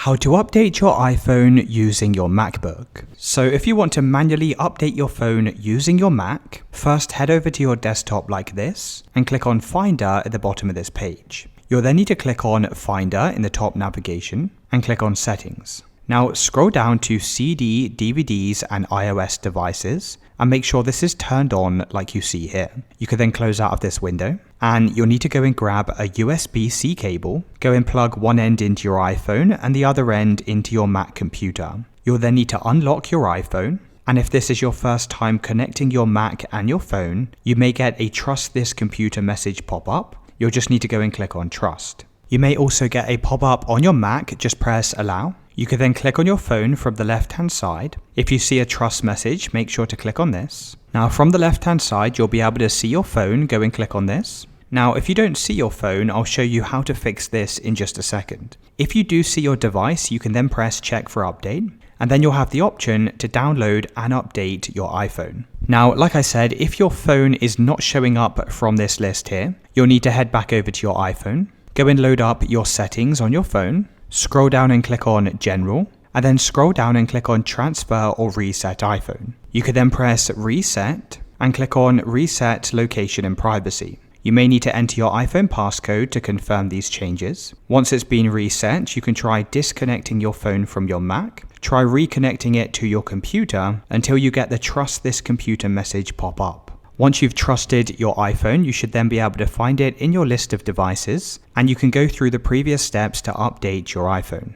How to update your iPhone using your MacBook. So if you want to manually update your phone using your Mac, first head over to your desktop like this and click on Finder at the bottom of this page. You'll then need to click on Finder in the top navigation and click on Settings. Now scroll down to CD, DVDs and iOS devices and make sure this is turned on like you see here. You can then close out of this window and you'll need to go and grab a USB-C cable, go and plug one end into your iPhone and the other end into your Mac computer. You'll then need to unlock your iPhone, and if this is your first time connecting your Mac and your phone, you may get a Trust This Computer message pop up. You'll just need to go and click on Trust. You may also get a pop-up on your Mac, just press Allow. You can then click on your phone from the left-hand side. If you see a trust message, make sure to click on this. Now from the left-hand side, you'll be able to see your phone. Go and click on this. Now if you don't see your phone, I'll show you how to fix this in just a second. If you do see your device, you can then press Check for Update, and then you'll have the option to download and update your iPhone. Now, like I said, if your phone is not showing up from this list here, you'll need to head back over to your iPhone, go and load up your settings on your phone, scroll down and click on General, and then scroll down and click on Transfer or Reset iPhone. You could then press Reset and click on Reset Location and Privacy. You may need to enter your iPhone passcode to confirm these changes. Once it's been reset, you can try disconnecting your phone from your Mac. Try reconnecting it to your computer until you get the Trust This Computer message pop up. Once you've trusted your iPhone, you should then be able to find it in your list of devices, and you can go through the previous steps to update your iPhone.